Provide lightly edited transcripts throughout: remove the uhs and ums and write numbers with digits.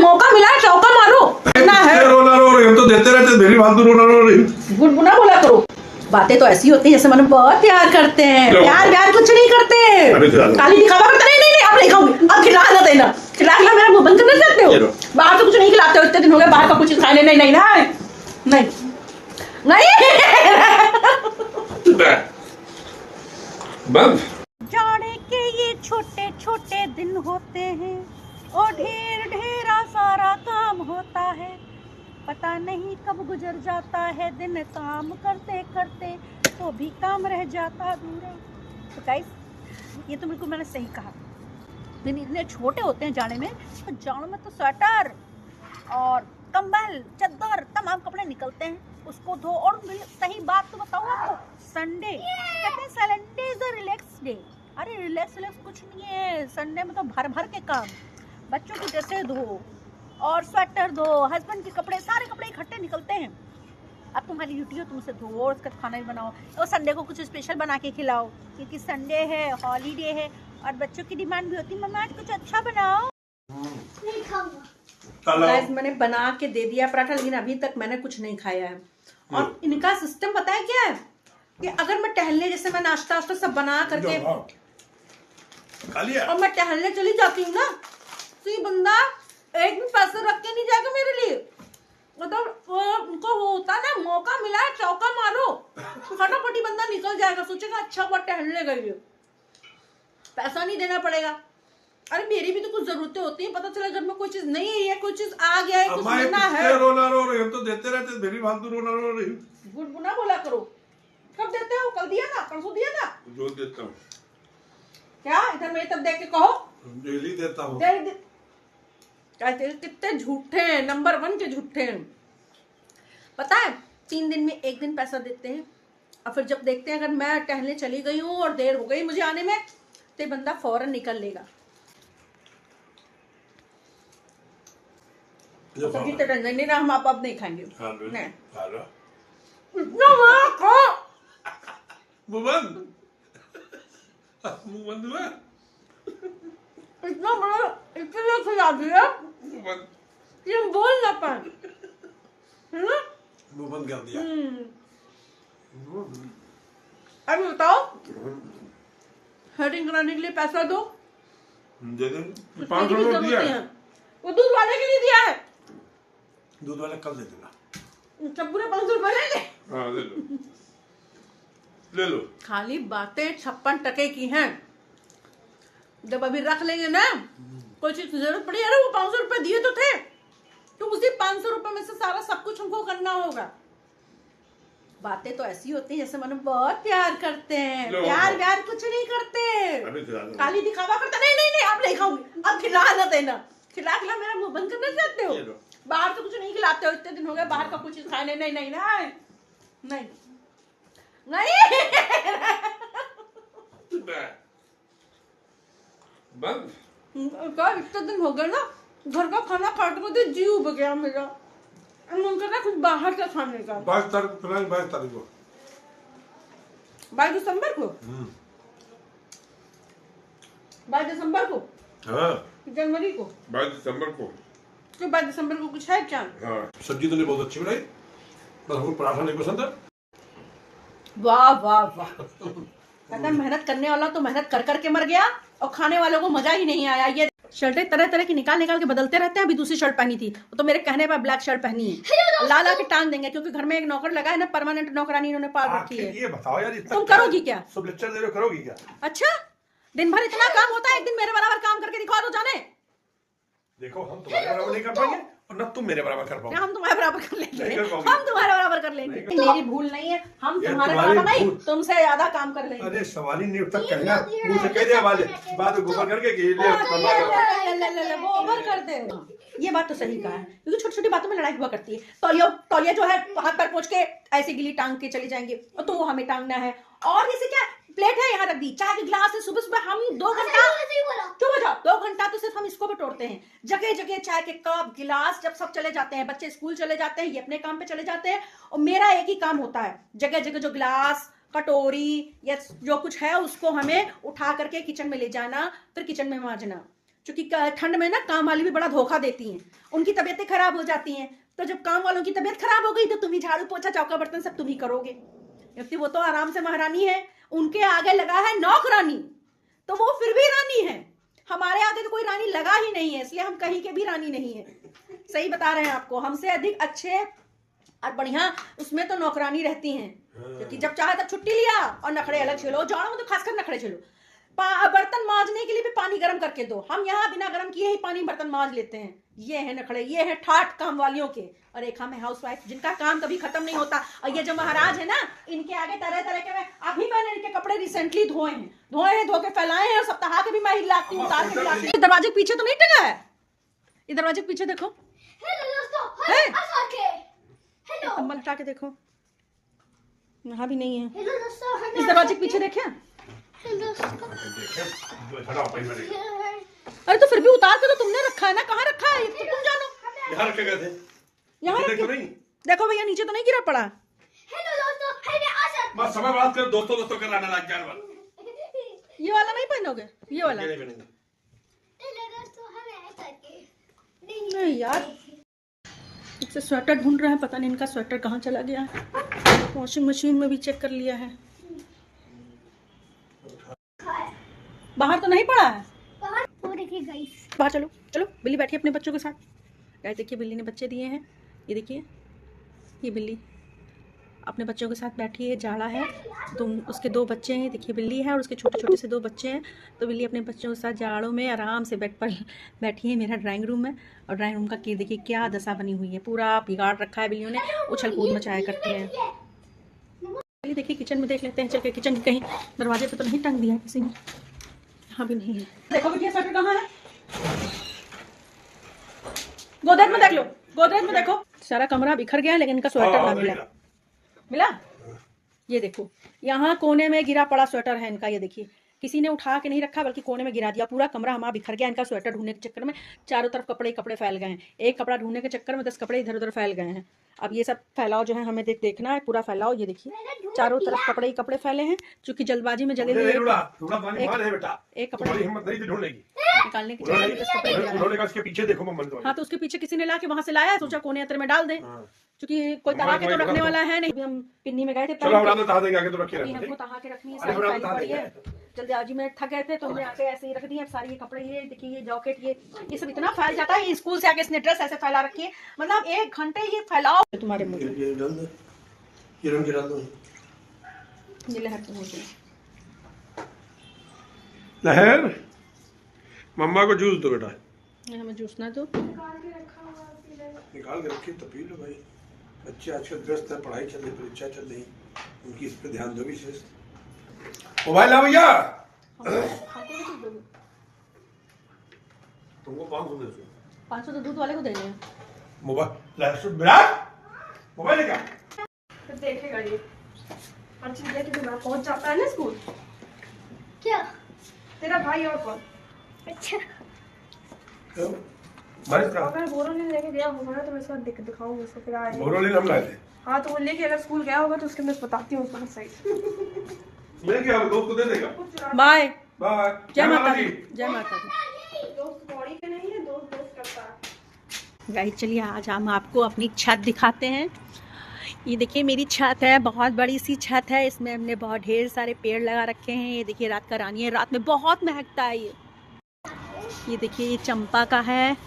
मौका मिला है चौका मारो। ना है रोना रो रही तो देते रहते, मेरी फालतू रोना रो रही। गुनगुना बोला करो। बातें तो ऐसी होती है जैसे मन बहुत प्यार करते हैं। प्यार कुछ नहीं करते, खाली दिखावा करते। नहीं अब नहीं खाऊंगी, अब खिला ना देना, खिला मेरा मुंह बंद करना चाहते हो। बाहर से कुछ नहीं खिलाते हो, इतने दिन हो गए बाहर का कुछ खाने। नहीं बंद। जाने के ये छोटे छोटे दिन होते हैं और ढेर सारा काम होता है। पता नहीं कब गुजर जाता है दिन, काम करते करते तो भी काम रह जाता अधूरा। तो गाइस, ये तो बिल्कुल मैंने सही कहा। दिन इतने छोटे होते हैं जाड़े में, तो जाड़ों में तो स्वेटर और कंबल चद्दर तमाम कपड़े निकलते हैं, उसको धो। और सही बात तो बताऊँ आपको, संडे कहते हैं Sunday is the relax day. अरे रिलैक्स कुछ नहीं है, संडे में तो भर के काम। बच्चों की ड्रेसें धो और स्वेटर धो, हस्बैंड के कपड़े, सारे कपड़े इकट्ठे निकलते हैं। अब तुम्हारी ड्यूटी हो, तुम उसे धो और उसका खाना भी बनाओ और संडे को कुछ स्पेशल बना के खिलाओ, क्योंकि संडे है, हॉलीडे है। और बच्चों की डिमांड भी होती है, मम्मा आज कुछ अच्छा बनाओ। नहीं खाऊंगा। गाइस, मैंने बना के दे दिया पराठा, लेकिन अभी तक मैंने कुछ नहीं खाया है। और इनका सिस्टम पता है क्या है, कि अगर मैं टहलने, जैसे मैं नाश्ता सब बना करके और मैं टहलने चली जाती हूँ ना, तो ये बंदा एक भी पैसे रख के नहीं जाएगा मेरे लिए। मतलब उनको होता ना, मौका मिला है चौका मारो, फटाफटी बंदा निकल जाएगा, सोचेगा अच्छा हुआ टहलने गई, पैसा नहीं देना पड़ेगा। अरे मेरी भी तो कुछ जरूरतें होती हैं, पता चला घर में कोई चीज नहीं है, कोई चीज आ गया है, कुछ लेना है। रोना रो रही, हम तो देते रहते, मेरी फालतू रोना रो रही। गुनगुना बोला करो। कब देते हो? कल दिया ना, परसों दिया ना? जो देता हूँ। क्या इधर मेरी तरफ देख के कहो। डेली देता हूँ। कितने झूठे हैं, नंबर 1 के झूठे हैं। पता है 3 दिन में 1 दिन पैसा देते हैं, और फिर जब देखते हैं अगर मैं टहलने चली गई हूँ और देर हो गई मुझे आने में, तो बंदा फौरन निकल लेगा। सब्जी तो नहीं ना, हम आप अब नहीं खाएंगे। नहीं इतना बड़ा खा इतना बड़ा इतना खिला दिया कि हम बोल ना पाए, है ना? मुंह बंद कर दिया। अभी बताओ, हेडिंग कराने के लिए पैसा दो, दे दो। 500 रुपये दिया है। वो दूध वाले के लिए दिया है। दूध वाले कल दे देगा। सब पूरे 500 रुपये ले ले। हाँ ले लो, ले लो। खाली बातें 56 टके की हैं। जब अभी रख लेंगे ना, कोई चीज की जरूरत पड़ी, अरे वो 500 रुपये दिए तो थे, तो उसी 500 रुपये में से सारा सब कुछ हमको करना होगा। बातें तो ऐसी होती है जैसे मन बहुत प्यार करते हैं। प्यार कुछ नहीं करते, खाली दिखावा करते। नहीं अब नहीं खाऊंगी, अब खिला ना देना, खिला मेरा मुंह बंद करना चाहते हो। बाहर से कुछ नहीं खिलाते हो, इतने दिन हो गए बाहर का कुछ खाने। नहीं बंद। इतने दिन हो गए ना, घर का खाना खाते खाते जी उब गया मेरा। मन कर रहा कुछ बाहर का खाने का। 22 तारीख को 22 दिसंबर को 22 दिसंबर को हाँ, जनवरी को 22 दिसंबर को। तो 22 दिसंबर को कुछ है क्या? हाँ, सब्जी तो नहीं बहुत अच्छी बनाई, बस हमको पराठा नहीं पसंद है। वाह कहता मेहनत करने वाला तो मेहनत कर करके मर गया, और खाने वालों को मजा ही नहीं आया। ये शर्टें तरह तरह की निकाल के बदलते रहते हैं। अभी दूसरी शर्ट पहनी थी, तो मेरे कहने पर ब्लैक शर्ट पहनी है। ला के टांग देंगे, क्योंकि घर में एक नौकर लगा है ना, परमानेंट नौकरानी इन्होंने पाल रखी है। ये बताओ यार, तुम करोगी क्या? सब लेक्चर दे रहे हो, करोगी क्या? अच्छा, दिन भर इतना काम होता है, एक दिन मेरे बराबर काम करके दिखा दो जाने। देखो हम तुम्हारे बराबर नहीं कर पाएंगे, और न तुम मेरे बराबर कर पाओगे। हम तुम्हारे बराबर कर लेंगे, हम तुम्हारे बराबर कर लेंगे। मेरी भूल नहीं है, हम तुम्हारे बराबर नहीं, तुमसे ज्यादा काम कर लेंगे। अरे सवाल ही नहीं उठता, कहना मुझे कह दिया वाले बात गोबर करके कि वो ओवर कर दे। ये बात तो सही कहा है, क्योंकि छोटी छोटी बातों में लड़ाई हुआ करती है। तौलिया जो है हाथ पर पहुंच के ऐसे गिली टांग के चली जाएंगे, तो वो हमें टांगना है। और जैसे क्या प्लेट है यहाँ रख दी, चाय के गिलास है, सुबह हम 2 घंटा, चुप हो जाओ, 2 घंटा तो सिर्फ हम इसको भी तोड़ते हैं। जगह जगह चाय के कप गिलास, जब सब चले जाते हैं, बच्चे स्कूल चले जाते हैं, ये अपने काम पे चले जाते हैं, और मेरा एक ही काम होता है, जगह जगह जो गिलास कटोरी या जो कुछ है उसको हमें उठा करके किचन में ले जाना, फिर किचन में मांजना। क्योंकि ठंड में ना काम वाली भी बड़ा धोखा देती हैं, उनकी तबीयतें खराब हो जाती हैं। तो जब काम वालों की तबीयत खराब हो गई तो तुम ही झाड़ू पोछा चौका बर्तन सब तुम ही करोगे, क्योंकि वो तो आराम से महारानी है, उनके आगे लगा है नौकरानी, तो वो फिर भी रानी है। हमारे आगे तो कोई रानी लगा ही नहीं है, इसलिए हम कहीं के भी रानी नहीं है। सही बता रहे हैं आपको, हमसे अधिक अच्छे और बढ़िया उसमें तो नौकरानी रहती हैं, क्योंकि जब चाहे तब छुट्टी लिया और नखड़े अलग झेलो। जाड़ों में तो खासकर नखड़े झेलो। बर्तन मांजने के लिए भी पानी गर्म करके दो, हम यहाँ बिना गर्म किए ही पानी बर्तन मांज लेते हैं। ये है नखड़े, ये है ठाठ काम वालियों के। और एक हम हाउसवाइफ जिनका काम कभी खत्म नहीं होता। और ये जो महाराज है ना, इनके आगे तरह तरह के, अभी मैंने इनके कपड़े रिसेंटली धोए हैं, धो के फैलाए हैं, और सप्ताह के भी मैं हिलाती हूँ, उतार के हिलाती हूँ। दरवाजे के पीछे तो नहीं टंगा है, ये दरवाजे के पीछे देखो, कंबल उठा के देखो, यहाँ भी नहीं है। इस दरवाजे के पीछे देखे, अरे तो फिर भी उतार के तो तुमने रखा है ना, कहाँ रखा है तो तुम जानो। यहाँ रखे गए थे, यहाँ देखो भैया, नीचे तो नहीं गिरा पड़ा। बस समय बात कर, दोस्तों कर रहा लग गया। ये वाला नहीं पहनोगे, ये वाला नहीं यार। इससे स्वेटर ढूंढ रहे हैं, पता नहीं इनका स्वेटर कहाँ चला गया है। वॉशिंग मशीन में भी चेक कर लिया है, बाहर तो नहीं पड़ा है। बाहर चलो चलो, बिल्ली बैठी अपने बच्चों के साथ। गाइस देखिए, बिल्ली ने बच्चे दिए हैं, ये देखिए, ये बिल्ली अपने बच्चों के साथ बैठी है। जाड़ा है, उसके 2 बच्चे हैं, देखिए बिल्ली है और उसके छोटे छोटे से 2 बच्चे हैं। तो बिल्ली अपने बच्चों के साथ जाड़ों में आराम से बेड पर बैठी है मेरा ड्राइंग रूम में। और ड्राइंग रूम का देखिए क्या दशा बनी हुई है, पूरा बिगाड़ रखा है बिल्लियों ने, उछल कूद मचाया करती हैं। चलिए देखिए किचन में देख लेते हैं, चल के किचन की कहीं दरवाजे पर तो नहीं टंग दिया है किसी ने, यहाँ भी नहीं है। देखो बिटिया स्वेटर कहाँ है, गोदरेज में देख लो, गोदरेज में देखो। सारा कमरा बिखर गया है, लेकिन इनका स्वेटर ना मिला। ये देखो यहाँ कोने में गिरा पड़ा स्वेटर है इनका, ये देखिए किसी ने उठा के नहीं रखा बल्कि कोने में गिरा दिया। पूरा कमरा हमारा बिखर गया इनका स्वेटर ढूंढने के चक्कर में। चारों तरफ कपड़े कपड़े फैल गए हैं, एक कपड़ा ढूंढने के चक्कर में 10 कपड़े इधर उधर फैल गए हैं। अब ये सब फैलाव जो है हमें देखना है, पूरा फैलाव। ये देखिए चारों तरफ कपड़े ही कपड़े फैले हैं, क्योंकि जल्दबाजी में जगह एक कपड़ा निकालने के चक्कर। हाँ तो उसके पीछे किसी ने ला के वहां से लाया, सोचा कोने अंतर में डाल दे, क्योंकि कोई तहा के तो रखने वाला है नहीं। हम पिन्नी में गए थे, हमको तहा के रखनी है, सारी फैली पड़ी है। जल्दबाजी में थक गए थे तो हमने आके ऐसे ही रख दिए। सारे ये कपड़े, ये देखिए, ये जैकेट, ये सब इतना फैल जाता है। स्कूल से आके इसने ड्रेस ऐसे फैला रखी है, मतलब 1 घंटे ये फैलाओ तुम्हारे मुंह में। लहर मम्मा को जूस दो बेटा, हमें जूस ना दो, निकाल के रखिए तो पी लो भाई। बच्चे आजकल व्यस्त है, पढ़ाई चल रही, परीक्षा चल रही, उनकी इस पे ध्यान दो विशेष। मोबाइल ला भैया, तुमको 500 तो दूध वाले को देने हैं। मोबाइल लेके तो देखेगा ये हर चीज लेके तुम्हारा पहुंच जाता है ना स्कूल। क्या तेरा भाई और कौन? अच्छा अगर बोरोलिन लेके गया होगा ना तो मैं इसको दिखाऊंगी उसको, फिर आएगा। बोरोलिन हम लाए थे। हाँ तो वो लेके अगर स्कूल गया होगा तो उसके मैं बताती हूँ उसको सही। लेके आओ, दोस्त को दे देगा। बाय बाय, जय माता दी, जय माता दी। दोस्त बॉडी पे नहीं है, दोस्त करता है। गाइस चलिए आज हम आपको अपनी छत दिखाते हैं। ये देखिए मेरी छत है, बहुत बड़ी सी छत है, इसमें हमने बहुत ढेर सारे पेड़ लगा रखे हैं। ये देखिए रात का रानी है, रात में बहुत महकता है ये देखिए ये चंपा का है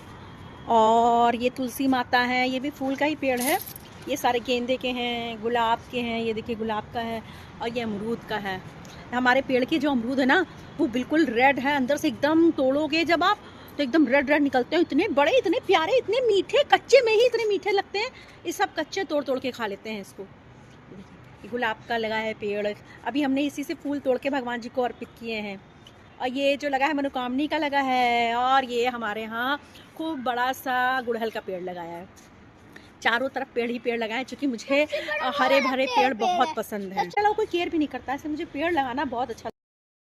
और ये तुलसी माता है, ये भी फूल का ही पेड़ है। ये सारे गेंदे के हैं, गुलाब के हैं, ये देखिए गुलाब का है और ये अमरूद का है। हमारे पेड़ के जो अमरूद है ना वो बिल्कुल रेड है, अंदर से एकदम तोड़ोगे जब आप तो एकदम रेड रेड निकलते हैं। इतने बड़े, इतने प्यारे, इतने मीठे, कच्चे में ही इतने मीठे लगते हैं। ये सब कच्चे तोड़ तोड़ के खा लेते हैं इसको। गुलाब का लगा है पेड़, अभी हमने इसी से फूल तोड़ के भगवान जी को अर्पित किए हैं। और ये जो लगा है मनोकामनी का लगा है, और ये हमारे यहाँ खूब बड़ा सा गुड़हल का पेड़ लगाया है। चारों तरफ पेड़ ही पेड़ लगाए, क्योंकि मुझे हरे भरे पेड़ बहुत पसंद है। चलो कोई केयर भी नहीं करता है, मुझे पेड़ लगाना बहुत अच्छा